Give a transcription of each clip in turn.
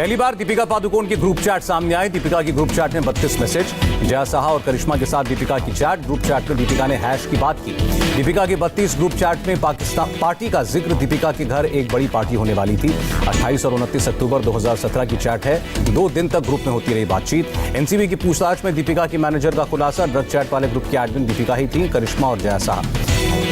पहली बार दीपिका पादुकोण की group chat सामने आई। दीपिका की ग्रुप चैट में 32 मैसेज। जया साहा और करिश्मा के साथ दीपिका की चैट। ग्रुप चैट में दीपिका ने हैश की बात की। दीपिका की 32 ग्रुप चैट में पाकिस्तान पार्टी का जिक्र। दीपिका के घर एक बड़ी पार्टी होने वाली थी। 28 और 29 अक्टूबर 2017 की चैट है। 2 दिन तक ग्रुप में होती रही बातचीत। एनसीबी की पूछताछ में दीपिका की मैनेजर का खुलासा। ड्रग चैट वाले ग्रुप की एडमिन दीपिका ही थी, करिश्मा और जया साहा।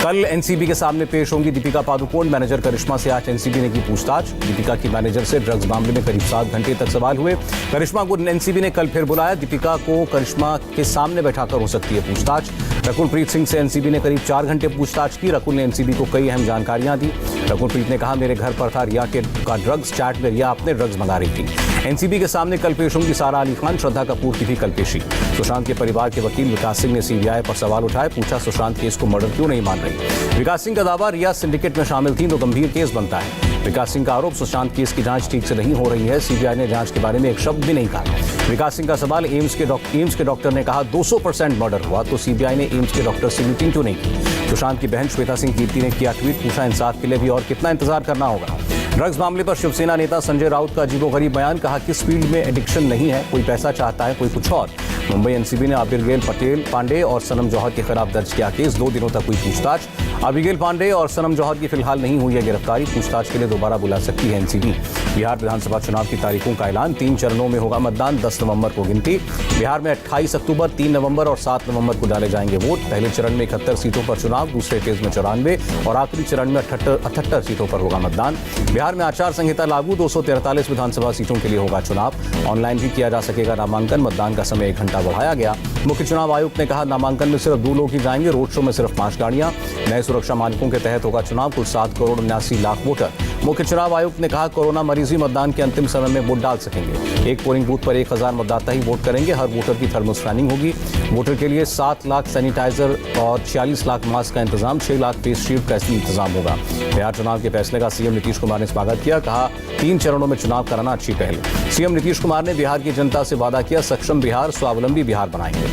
कल एनसीबी के सामने पेश होंगी दीपिका पादुकोण। मैनेजर करिश्मा से आज एनसीबी ने की पूछताछ। दीपिका की मैनेजर से ड्रग्स मामले में करीब 7 घंटे तक सवाल हुए। करिश्मा को एनसीबी ने कल फिर बुलाया। दीपिका को करिश्मा के सामने बैठाकर हो सकती है पूछताछ। रकुल प्रीत सिंह से एनसीबी ने करीब 4 घंटे पूछताछ की। रकुल ने एनसीबी को कई अहम जानकारियां दी। रकुल प्रीत ने कहा, मेरे घर पर था रिया का ड्रग्स। चैट में रिया अपने ड्रग्स मंगा रही थी। एनसीबी के सामने कल पेश होंगी सारा अली खान। श्रद्धा कपूर की भी कल पेशी। सुशांत के परिवार के वकील विकास सिंह ने सीबीआई पर सवाल उठाए। पूछा, सुशांत केस को मर्डर क्यों नहीं मान रही। विकास सिंह का दावा, रिया सिंडिकेट में शामिल थी तो गंभीर केस बनता है। विकास सिंह का आरोप, सुशांत केस की जांच ठीक से नहीं हो रही है। सीबीआई ने जांच के बारे में एक शब्द भी नहीं कहा। विकास सिंह का सवाल, एम्स के डॉक्टर ने कहा 200% मर्डर हुआ तो सीबीआई ने एम्स के डॉक्टर से मीटिंग क्यों नहीं की। सुशांत की बहन श्वेता सिंह कीर्ति ने किया ट्वीट। पूछा, इंसाफ के लिए भी और कितना इंतजार करना होगा। ड्रग्स मामले पर शिवसेना नेता संजय राउत का अजीबोगरीब बयान। कहा, किस फील्ड में एडिक्शन नहीं है, कोई पैसा चाहता है, कोई कुछ और। मुंबई एनसीबी ने अबिगेल पांडे और सनम जौहर के खिलाफ दर्ज किया केस। 2 दिनों तक हुई पूछताछ। अबिगेल पांडे और सनम जौहर की फिलहाल नहीं हुई है गिरफ्तारी। पूछताछ के लिए दोबारा बुला सकती है एनसीबी। बिहार विधानसभा चुनाव की तारीखों का ऐलान। 3 चरणों में होगा मतदान। 10 नवंबर को गिनती। बिहार में 28 अक्टूबर, 3 नवंबर और 7 नवंबर को डाले जाएंगे वोट। पहले चरण में 71 सीटों पर चुनाव, दूसरे फेज में 94 और आखिरी चरण में 78 सीटों पर होगा मतदान। बिहार में आचार संहिता लागू। 243 विधानसभा सीटों के लिए होगा चुनाव। ऑनलाइन भी किया जा सकेगा नामांकन। मतदान का समय 1 घंटा बढ़ाया गया। मुख्य चुनाव आयुक्त ने कहा, नामांकन में सिर्फ 2 लोग ही जाएंगे। रोड शो में सिर्फ 5 गाड़ियां। नए सुरक्षा मानकों के तहत होगा चुनाव। कुल 7 करोड़ 79 लाख वोटर। मुख्य चुनाव आयुक्त ने कहा, कोरोना मरीज ही मतदान के अंतिम समय में वोट डाल सकेंगे। एक पोलिंग बूथ पर 1000 मतदाता ही वोट करेंगे। हर वोटर की थर्मल स्कैनिंग होगी। वोटर के लिए 7 लाख सैनिटाइजर और 46 लाख मास्क का इंतजाम, 6 लाख फेस शील्ड का इंतजाम होगा। बिहार चुनाव के फैसले का सीएम नीतीश कुमार ने स्वागत किया। कहा, 3 चरणों में चुनाव कराना अच्छी पहल। सीएम नीतीश कुमार ने बिहार की जनता से वादा किया, सक्षम बिहार, स्वावलंबी बिहार बनाएंगे।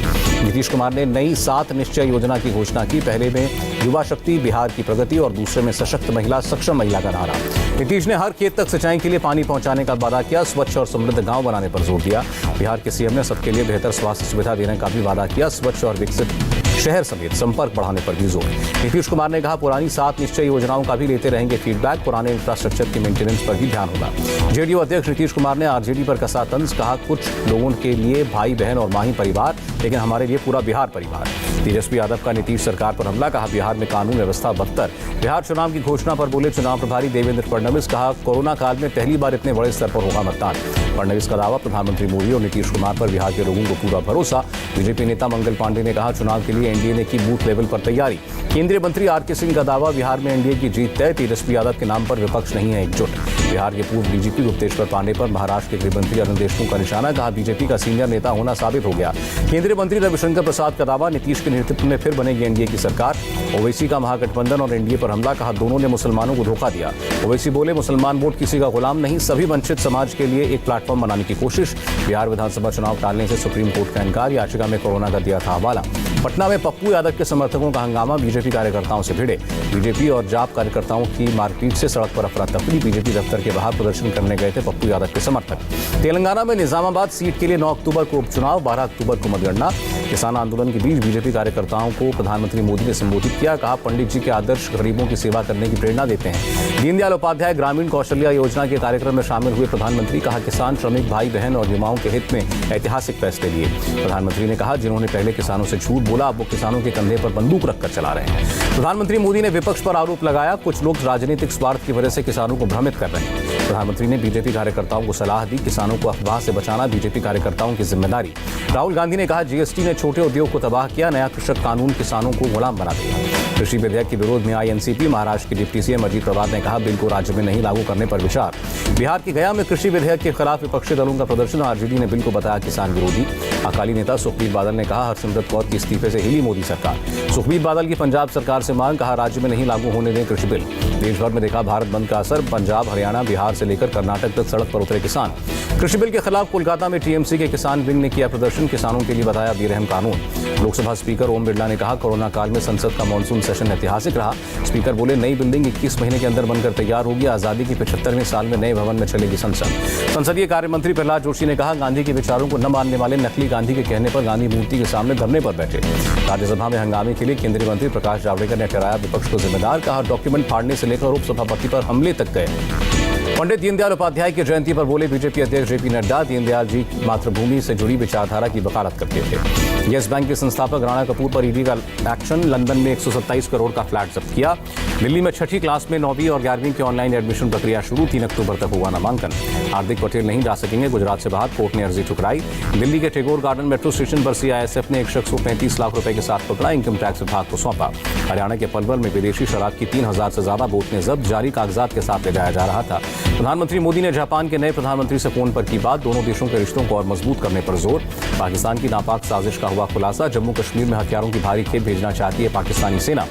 नीतीश कुमार ने नई 7 निश्चय योजना की घोषणा की। पहले में युवा शक्ति, बिहार की प्रगति और दूसरे में सशक्त महिला, सक्षम महिला का नारा। नीतीश ने हर खेत तक सिंचाई के लिए पानी पहुंचाने का वादा किया। स्वच्छ और समृद्ध गांव बनाने पर जोर दिया। बिहार के सीएम ने सबके लिए बेहतर स्वास्थ्य सुविधा देने का भी वादा किया। स्वच्छ और विकसित शहर समेत संपर्क बढ़ाने पर भी जोर। नीतीश कुमार ने कहा, पुरानी 7 निश्चय योजनाओं का भी लेते रहेंगे फीडबैक। पुराने इंफ्रास्ट्रक्चर की मेंटेनेंस पर भी ध्यान होगा। जेडीयू अध्यक्ष नीतीश कुमार ने आरजेडी पर कसा तंज। कहा, कुछ लोगों के लिए भाई बहन और माही परिवार, लेकिन हमारे लिए पूरा बिहार परिवार। तेजस्वी यादव का नीतीश सरकार पर हमला। कहा, बिहार में कानून व्यवस्था बदतर। बिहार चुनाव की घोषणा पर बोले चुनाव प्रभारी देवेंद्र फडणवीस। कहा, कोरोना काल में पहली बार इतने बड़े स्तर पर होगा मतदान। फडणवीस का दावा, प्रधानमंत्री मोदी और नीतीश कुमार पर बिहार के लोगों को पूरा भरोसा। बीजेपी नेता मंगल पांडे ने कहा, चुनाव के लिए एनडीए ने की बूथ लेवल पर तैयारी। केंद्रीय मंत्री आरके सिंह का दावा, बिहार में एनडीए की जीत तय। तेजस्वी यादव के नाम पर विपक्ष नहीं है एकजुट। बिहार के पूर्व डीजीपी गुप्तेश्वर पांडे पर महाराष्ट्र के गृह मंत्री अरुण देशमुख का निशाना। कहा, बीजेपी का सीनियर नेता होना साबित हो गया। केंद्रीय मंत्री रविशंकर प्रसाद का दावा, नीतीश के नेतृत्व में फिर बनेगी एनडीए की सरकार। ओवैसी का महागठबंधन और एनडीए पर हमला। कहा, दोनों ने मुसलमानों को धोखा दिया। ओवैसी बोले, मुसलमान वोट किसी का गुलाम नहीं, सभी वंचित समाज के लिए एक प्लेटफॉर्म बनाने की कोशिश। बिहार विधानसभा चुनाव टालने से सुप्रीम कोर्ट का इनकार। याचिका में कोरोना का दिया था हवाला। पटना में पप्पू यादव के समर्थकों का हंगामा। बीजेपी कार्यकर्ताओं से भिड़े। बीजेपी और जाप कार्यकर्ताओं की मारपीट से सड़क पर अफरा तफरी। बीजेपी दफ्तर के बाहर प्रदर्शन करने गए थे पप्पू यादव के समर्थक। तेलंगाना में निजामाबाद सीट के लिए 9 अक्टूबर को उपचुनाव, 12 अक्टूबर को मतगणना। किसान आंदोलन के बीच बीजेपी कार्यकर्ताओं को प्रधानमंत्री मोदी ने संबोधित किया। कहा, पंडित जी के आदर्श गरीबों की सेवा करने की प्रेरणा देते हैं। दीनदयाल उपाध्याय ग्रामीण कौशल्या योजना के कार्यक्रम में शामिल हुए प्रधानमंत्री। कहा, किसान, श्रमिक भाई बहन और युवाओं के हित में ऐतिहासिक फैसले लिए। प्रधानमंत्री ने कहा, जिन्होंने पहले किसानों से झूठ बोला, अब वो किसानों के कंधे पर बंदूक रखकर चला रहे हैं। प्रधानमंत्री मोदी ने विपक्ष पर आरोप लगाया, कुछ लोग राजनीतिक स्वार्थ की वजह से किसानों को भ्रमित कर रहे हैं। प्रधानमंत्री ने बीजेपी कार्यकर्ताओं को सलाह दी, किसानों को अफवाह से बचाना बीजेपी कार्यकर्ताओं की जिम्मेदारी। राहुल गांधी ने कहा, जीएसटी ने छोटे उद्योग को तबाह किया, नया कृषक कानून किसानों को गुलाम बना देगा। कृषि विधेयक के विरोध में आई एनसीपी। महाराष्ट्र के डिप्टी सीएम अजीत पवार ने कहा, बिल को राज्य में नहीं लागू करने पर विचार। बिहार के गया में कृषि विधेयक के खिलाफ विपक्षी दलों का प्रदर्शन। आरजेडी ने बिल को बताया किसान विरोधी। अकाली नेता सुखबीर बादल ने कहा, हरसिमरत कौर की इस्तीफा इस्तीफे से हिली मोदी सरकार। सुखबीर बादल की पंजाब सरकार से मांग, कहा राज्य में नहीं लागू होने दें कृषि बिल। देश भर में देखा भारत बंद का असर, पंजाब, हरियाणा, बिहार से लेकर कर्नाटक तक सड़क पर उतरे किसान। कृषि बिल के खिलाफ कोलकाता में टीएमसी के किसान विंग ने किया प्रदर्शन, किसानों के लिए बताया बेरहम कानून। लोकसभा स्पीकर ओम बिरला ने कहा कोरोना काल में संसद का मॉनसून सेशन ऐतिहासिक रहा। स्पीकर बोले नई बिल्डिंग 21 महीने के अंदर बनकर तैयार होगी। आजादी की 75वें साल में नए भवन में चलेगी संसद। संसदीय कार्य मंत्री प्रहलाद जोशी ने कहा गांधी के विचारों को न मानने वाले नकली गांधी के कहने पर गांधी मूर्ति के सामने धरने पर बैठे। राज्यसभा में हंगामे के लिए केंद्रीय मंत्री प्रकाश जावड़ेकर ने ठहराया विपक्ष को जिम्मेदार, कहा डॉक्यूमेंट फाड़ने से लेकर उपसभापति पर हमले तक गए। पंडित दीनदयाल उपाध्याय की जयंती पर बोले बीजेपी अध्यक्ष जेपी नड्डा, दीनदयाल जी मातृभूमि से जुड़ी विचारधारा की वकालत करते थे। येस बैंक के संस्थापक राणा कपूर पर ईडी का एक्शन, लंदन में 127 करोड़ का फ्लैट जब्त किया। दिल्ली में 6ठी क्लास में 9वीं और 11वीं की ऑनलाइन एडमिशन प्रक्रिया शुरू, 3 अक्टूबर तक हुआ नामांकन। हार्दिक पटेल नहीं जा सकेंगे गुजरात से बाहर, कोर्ट ने अर्जी ठुकराई। दिल्ली के टैगोर गार्डन मेट्रो स्टेशन पर सीआईएसएफ ने एक शख्स को 35 लाख रुपए के साथ पकड़ा, इनकम टैक्स विभाग को सौंपा। हरियाणा के पलवल में विदेशी शराब की 3000 से ज्यादा बोतलें जब्त, जाली कागजात के साथ ले जाया जा रहा था। प्रधानमंत्री मोदी ने जापान के नए प्रधानमंत्री से फोन पर की बात, दोनों देशों के रिश्तों को और मजबूत करने पर जोर। पाकिस्तान की नापाक साजिश का हुआ खुलासा, जम्मू कश्मीर में हथियारों की भारी खेप भेजना चाहती है पाकिस्तानी सेना।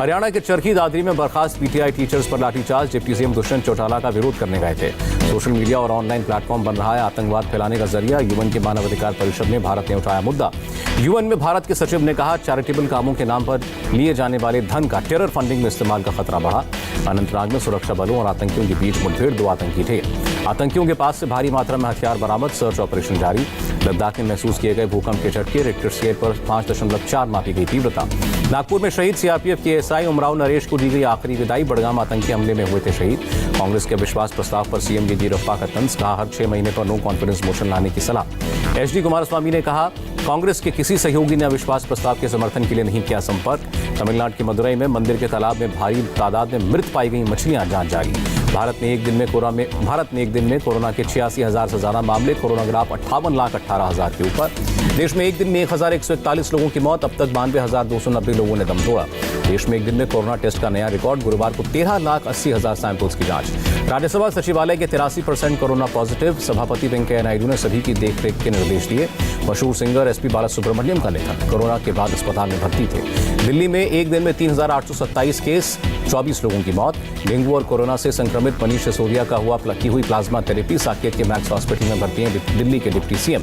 हरियाणा के चरखी दादरी में बर्खास्त पीटीआई टीचर्स पर लाठीचार्ज, डिप्टी सीएम दुष्यंत चौटाला का विरोध करने गए थे। सोशल मीडिया और ऑनलाइन प्लेटफॉर्म बन रहा है आतंकवाद फैलाने का जरिया, यूएन के मानवाधिकार परिषद में भारत ने उठाया मुद्दा। यूएन में भारत के सचिव ने कहा चैरिटेबल कामों के नाम पर लिए जाने वाले धन का टेरर फंडिंग में इस्तेमाल का खतरा बढ़ा। अनंतनाग में सुरक्षा बलों और आतंकियों के बीच मुठभेड़, 2 आतंकी ढेर। आतंकियों के पास से भारी मात्रा में हथियार बरामद, सर्च ऑपरेशन जारी। लद्दाख में महसूस किए गए भूकंप के झटके, रिक्टर स्केल पर 5.4 मापी गई तीव्रता। नागपुर में शहीद सीआरपीएफ के एसआई उमराव नरेश को दी गई आखिरी विदाई, बड़गाम आतंकी हमले में हुए थे शहीद। कांग्रेस के विश्वास प्रस्ताव पर सीएम येदियुरप्पा का तंज, कहा हर 6 महीने पर नो कॉन्फिडेंस मोशन लाने की सलाह। एचडी कुमारस्वामी ने कहा कांग्रेस के किसी सहयोगी ने अविश्वास प्रस्ताव के समर्थन के लिए नहीं किया संपर्क। तमिलनाडु के मदुरई में मंदिर के तालाब में भारी तादाद में मृत पाई गई मछलियां, जांच जारी। भारत ने एक दिन में कोरोना के 86,000 से ज्यादा मामले, कोरोना ग्राफ 58,18,000 के ऊपर। देश में एक दिन में 1,141 लोगों की मौत, अब तक 92,290 लोगों ने दम तोड़ा। देश में एक दिन में कोरोना टेस्ट का नया रिकॉर्ड, गुरुवार को 13,80,000 सैंपल्स की जांच। राज्यसभा सचिवालय के 83% कोरोना पॉजिटिव, सभापति वेंकैया नायडू ने सभी की देखरेख के निर्देश दिए। मशहूर सिंगर एसपी बालासुब्रमण्यम का निधन, कोरोना के बाद अस्पताल में भर्ती थे। दिल्ली में एक दिन में 3,827 केस, 24 लोगों की मौत। डेंगू और कोरोना से संक्रमित मनीष सिसोदिया का की हुई प्लाज्मा थेरेपी, साकेत के मैक्स हॉस्पिटल में भर्ती हैं दिल्ली के डिप्टी सीएम।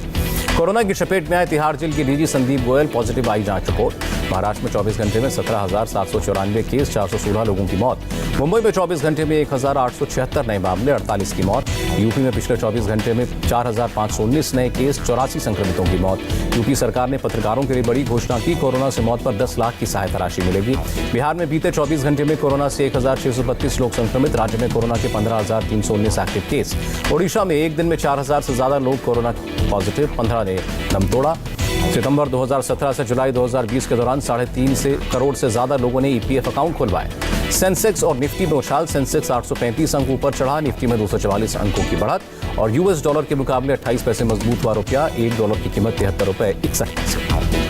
कोरोना की चपेट में आए तिहाड़ जेल के डीजी संदीप गोयल, पॉजिटिव आई जांच रिपोर्ट। महाराष्ट्र में 24 घंटे में 17,794 केस, 416 लोगों की मौत। मुंबई में 24 घंटे में 1,876 नए मामले, 48 की मौत। यूपी में पिछले 24 घंटे में 4,519 नए केस, 84 संक्रमितों की मौत। यूपी सरकार ने पत्रकारों के लिए बड़ी घोषणा की, कोरोना से मौत पर 10 लाख की सहायता राशि मिलेगी। बिहार में बीते 24 घंटे में कोरोना से 1,632 लोग संक्रमित, राज्य में कोरोना के 15,319 एक्टिव केस। ओडिशा में एक दिन में 4,000 से ज्यादा लोग कोरोना पॉजिटिव, 15 ने दम तोड़ा। सितंबर 2017 से जुलाई 2020 के दौरान 3.5 करोड़ से ज्यादा लोगों ने ईपीएफ अकाउंट खुलवाए। सेंसेक्स और निफ्टी में उछाल, सेंसेक्स 835 अंक ऊपर चढ़ा, निफ्टी में 244 अंकों की बढ़त और यूएस डॉलर के मुकाबले 28 पैसे मजबूत हुआ रुपया, $1 की कीमत 73 रुपये 61 पैसे।